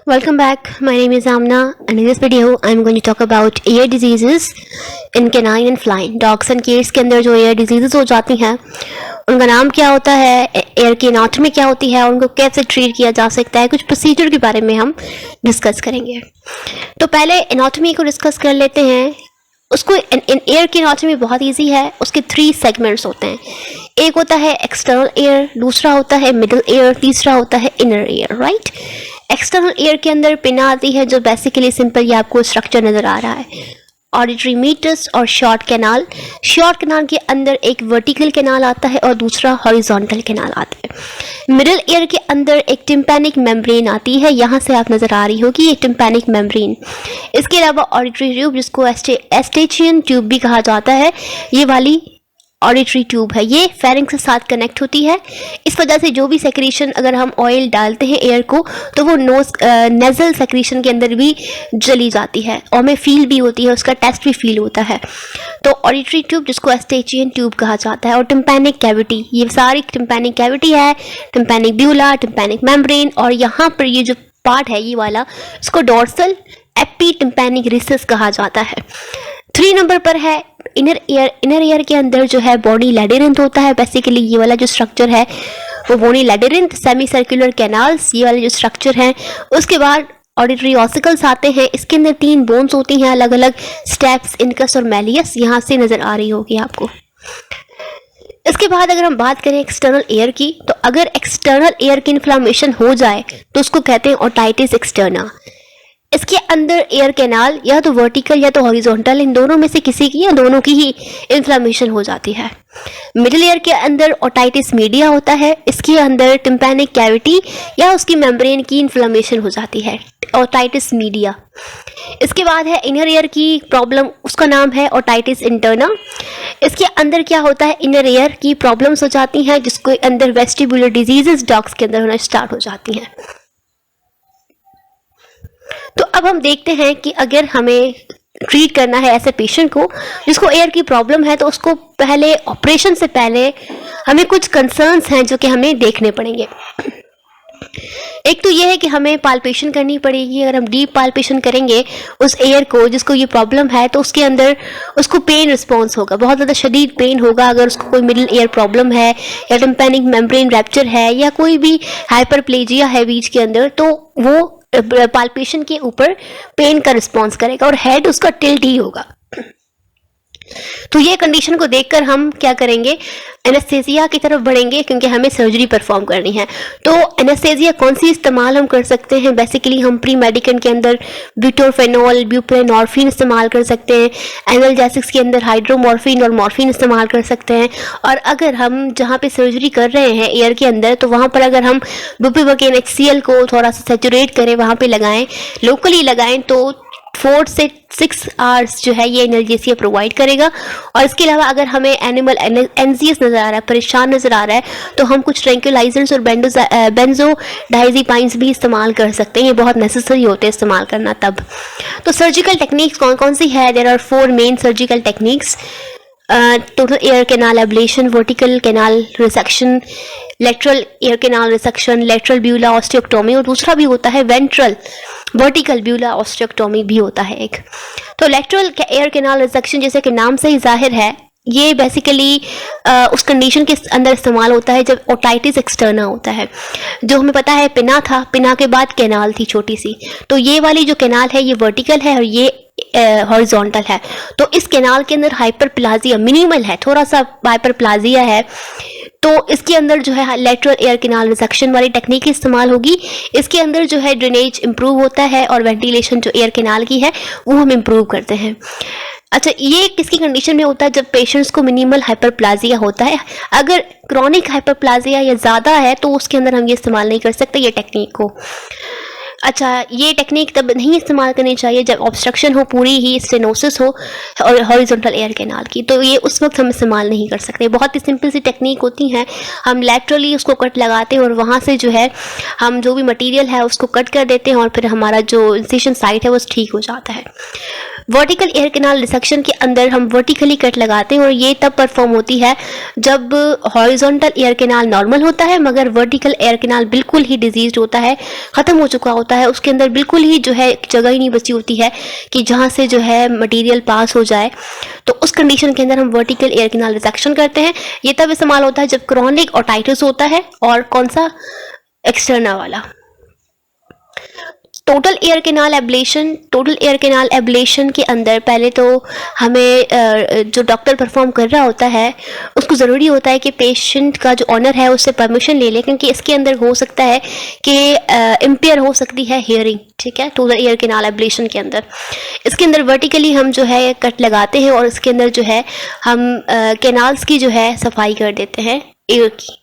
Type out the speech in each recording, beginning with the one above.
Welcome back. My name is Amna, and in this video, I'm going to talk about ear diseases in canine and feline. Dogs and cats के अंदर जो ear diseases हो जाती हैं, उनका नाम क्या होता है, ear की anatomy क्या होती है, उनको कैसे treat किया जा सकता है, कुछ procedure के बारे में हम discuss करेंगे. तो पहले anatomy को discuss कर लेते हैं. उसको एयर की एनाटॉमी बहुत इजी है. उसके 3 सेगमेंट्स होते हैं. एक होता है एक्सटर्नल एयर, दूसरा होता है मिडिल एयर, तीसरा होता है inner air. Right. External air के अंदर पिना आती है जो बेसिकली सिंपल ये आपको स्ट्रक्चर नजर आ रहा है. ऑडिटरी मीटस और शॉर्ट कैनाल. शॉर्ट कैनाल के अंदर एक वर्टिकल कैनाल आता है और दूसरा हॉरिजॉन्टल कैनाल आता है. मिडिल ईयर के अंदर एक टिम्पैनिक मेम्ब्रेन आती है. यहाँ से आप नजर आ रही होगी ये टिम्पैनिक मेम्ब्रेन. इसके अलावा ऑडिटरी ट्यूब जिसको एस्टेचियन ट्यूब भी कहा जाता है, ये वाली ऑडिटरी ट्यूब है. ये फेरिंक्स के साथ कनेक्ट होती है. इस वजह से जो भी सेक्रीशन अगर हम ऑयल डालते हैं एयर को तो वो नोज नेजल सेक्रीशन के अंदर भी चली जाती है और हमें फील भी होती है, उसका टेस्ट भी फील होता है. तो ऑडिटरी ट्यूब जिसको एस्टेचियन ट्यूब कहा जाता है. और टिम्पैनिक कैविटी, ये सारी टिम्पैनिक कैविटी है. टिम्पैनिक ब्यूला, टिम्पैनिक मेम्ब्रेन, और यहाँ पर ये जो पार्ट है ये वाला, इसको डोर्सल एपी टिम्पैनिक रिसेस कहा जाता है. 3 नंबर पर है इनर ईयर. इनर ईयर के अंदर जो है बॉडी लैडिरिंथ होता है. बेसिकली ये वाला जो स्ट्रक्चर है वो बॉडी लैडिरिंथ, सेमी सर्कुलर कैनाल्स, ये वाले जो स्ट्रक्चर हैं. उसके बाद ऑडिटरी ऑसिकल्स आते हैं. इसके अंदर 3 बोन्स होती हैं अलग अलग, स्टेप्स, इनकस और मैलियस. यहाँ से नजर आ रही होगी आपको. इसके बाद अगर हम बात करें एक्सटर्नल एयर की, तो अगर एक्सटर्नल एयर की इन्फ्लामेशन हो जाए तो उसको कहते हैं ओटाइटिस एक्सटर्ना. इसके अंदर एयर कैनाल या तो वर्टिकल या तो हॉरिजॉन्टल, इन दोनों में से किसी की या दोनों की ही इन्फ्लामेशन हो जाती है. मिडिल ईयर के अंदर ओटाइटिस मीडिया होता है. इसके अंदर टिम्पैनिक कैविटी या उसकी मेम्ब्रेन की इन्फ्लामेशन हो जाती है, ओटाइटिस मीडिया. इसके बाद है इनर ईयर की प्रॉब्लम, उसका नाम है ओटाइटिस इंटरना. इसके अंदर क्या होता है, इनर ईयर की प्रॉब्लम्स हो जाती हैं जिसको अंदर वेस्टिबुलर डिजीजेस डॉग्स के अंदर होना स्टार्ट हो जाती हैं. तो अब हम देखते हैं कि अगर हमें ट्रीट करना है ऐसे पेशेंट को जिसको एयर की प्रॉब्लम है, तो उसको पहले ऑपरेशन से पहले हमें कुछ कंसर्न्स हैं जो कि हमें देखने पड़ेंगे. एक तो ये है कि हमें पाल्पेशन करनी पड़ेगी. अगर हम डीप पाल्पेशन करेंगे उस एयर को जिसको ये प्रॉब्लम है, तो उसके अंदर उसको पेन रिस्पॉन्स होगा, बहुत ज़्यादा शदीद पेन होगा. अगर उसको कोई मिडिल एयर प्रॉब्लम है या टिम्पैनिक मेम्ब्रेन रैप्चर है या कोई भी हाइपरप्लेजिया है बीच के अंदर, तो वो पाल्पेशन के ऊपर पेन का रिस्पॉन्स करेगा और हेड उसका टिल्ट ही होगा. तो ये कंडीशन को देखकर हम क्या करेंगे, एनेस्थेसिया की तरफ बढ़ेंगे क्योंकि हमें सर्जरी परफॉर्म करनी है. तो एनेस्थेसिया कौन सी इस्तेमाल हम कर सकते हैं, बेसिकली हम प्री मेडिकेंट के अंदर ब्यूटोफेनॉल, ब्यूप्रेनॉर्फिन इस्तेमाल कर सकते हैं. एनाल्जेसिक्स के अंदर हाइड्रोमॉर्फिन और मॉर्फिन इस्तेमाल कर सकते हैं. और अगर हम जहाँ पे सर्जरी कर रहे हैं एयर के अंदर, तो वहाँ पर अगर हम बुपिवकेन HCl को थोड़ा सा सेचुरेट करें, वहाँ पे लगाएं, लोकली लगाएं, तो 4 से 6 आवर्स जो है ये एनाल्जेसिया प्रोवाइड करेगा. और इसके अलावा अगर हमें एनिमल एनजीएस नजर आ रहा है, परेशान नजर आ रहा है, तो हम कुछ ट्रैंक्विलाइजर्स और बेंजोडाइजेपाइंस भी इस्तेमाल कर सकते हैं. ये बहुत नेसेसरी होते हैं इस्तेमाल करना तब. तो सर्जिकल टेक्निक्स कौन कौन सी है, there are 4 main surgical techniques. Total ear canal ablation, vertical canal resection, lateral ear canal resection, lateral bulla osteotomy, और दूसरा भी होता है वेंट्रल वर्टिकल ब्यूला ऑस्टियोक्टोमी भी होता है एक. तो लेटरल एयर कैनाल रिसेक्शन जैसे कि नाम से ही जाहिर है, ये बेसिकली उस कंडीशन के अंदर इस्तेमाल होता है जब ओटाइटिस एक्सटर्ना होता है. जो हमें पता है पिना था, पिना के बाद कैनाल थी छोटी सी, तो ये वाली जो कैनाल है ये वर्टिकल है और ये हॉरिजॉन्टल है. तो इस कैनाल के अंदर हाइपरप्लाजिया मिनिमल है, थोड़ा सा हाइपरप्लाजिया है. तो इसके अंदर जो है लेटरल एयर कैनाल रिसेक्शन वाली टेक्निक इस्तेमाल होगी. इसके अंदर जो है ड्रेनेज इंप्रूव होता है और वेंटिलेशन जो एयर कैनाल की है वो हम इंप्रूव करते हैं. अच्छा, ये किसकी कंडीशन में होता है, जब पेशेंट्स को मिनिमल हाइपरप्लाजिया होता है. अगर क्रॉनिक हाइपरप्लाजिया या ज़्यादा है तो उसके अंदर हम ये इस्तेमाल नहीं कर सकते ये टेक्निक को. अच्छा, ये टेक्निक तब नहीं इस्तेमाल करनी चाहिए जब ऑब्स्ट्रक्शन हो, पूरी ही स्टेनोसिस हो और हॉरिजॉन्टल एयर कैनाल की, तो ये उस वक्त हम इस्तेमाल नहीं कर सकते. बहुत ही सिंपल सी टेक्निक होती हैं, हम लैटरली उसको कट लगाते हैं और वहाँ से जो है हम जो भी मटेरियल है उसको कट कर देते हैं और फिर हमारा जो इंसिशन साइट है वो ठीक हो जाता है. वर्टिकल एयर कैनाल डिसेक्शन के अंदर हम वर्टिकली कट लगाते हैं और ये तब परफॉर्म होती है जब हॉरिजॉन्टल एयर कैनाल नॉर्मल होता है मगर वर्टिकल एयर कैनाल बिल्कुल ही डिजीज होता है, ख़त्म हो चुका होता है, उसके अंदर बिल्कुल ही जो है जगह ही नहीं बची होती है कि जहाँ से जो है मटेरियल पास हो जाए। तो उस कंडीशन के अंदर हम वर्टिकल एयर कैनाल डिसेक्शन करते हैं। ये तब इस्तेमाल होता है जब क्रॉनिक ओटाइटिस होता है और कौन सा, एक्सटर्ना वाला। टोटल एयर कैनाल एब्लेशन के अंदर पहले तो हमें जो डॉक्टर परफॉर्म कर रहा होता है उसको ज़रूरी होता है कि पेशेंट का जो ऑनर है उससे परमिशन ले ले, क्योंकि इसके अंदर हो सकता है कि इम्पेयर हो सकती है हियरिंग, ठीक है। टोटल एयर कैनाल एब्लेशन के अंदर इसके अंदर वर्टिकली हम जो है कट लगाते हैं और इसके अंदर जो है हम कैनाल्स की जो है सफाई कर देते हैं एयर की।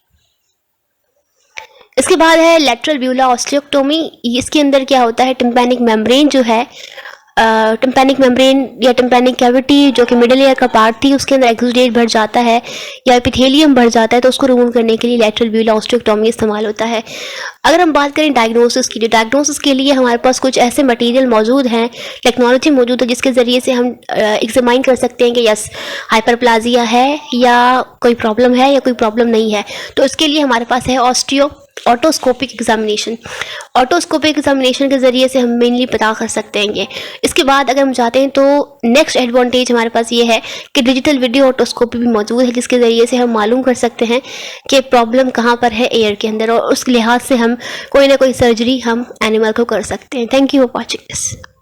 इसके बाद है लेटरल ब्यूला ऑस्टियोक्टोमी। इसके अंदर क्या होता है, टिम्पैनिक मेम्ब्रेन जो है, टिम्पैनिक मेम्ब्रेन या टिम्पैनिक कैविटी जो कि मिडिल ईयर का पार्ट थी उसके अंदर एक्सुडेट बढ़ जाता है या एपिथेलियम बढ़ जाता है, तो उसको रिमूव करने के लिए लेटरल ब्यूला ऑस्टियोक्टोमी इस्तेमाल होता है। अगर हम बात करें डायग्नोसिस की, डायग्नोसिस के लिए हमारे पास कुछ ऐसे मटेरियल मौजूद हैं, टेक्नोलॉजी मौजूद है जिसके ज़रिए से हम एग्जामाइन कर सकते हैं कि यस हाइपरप्लाजिया है या कोई प्रॉब्लम है या कोई प्रॉब्लम नहीं है। तो इसके लिए हमारे पास है ऑटोस्कोपिक एग्जामिनेशन। ऑटोस्कोपिक एग्जामिनेशन के ज़रिए से हम मेनली पता कर सकते हैं ये। इसके बाद अगर हम जाते हैं तो नेक्स्ट एडवांटेज हमारे पास ये है कि डिजिटल वीडियो ऑटोस्कोपी भी मौजूद है जिसके ज़रिए से हम मालूम कर सकते हैं कि प्रॉब्लम कहाँ पर है एयर के अंदर, और उस लिहाज से हम कोई ना कोई सर्जरी हम एनिमल को कर सकते हैं। Thank you for watching this.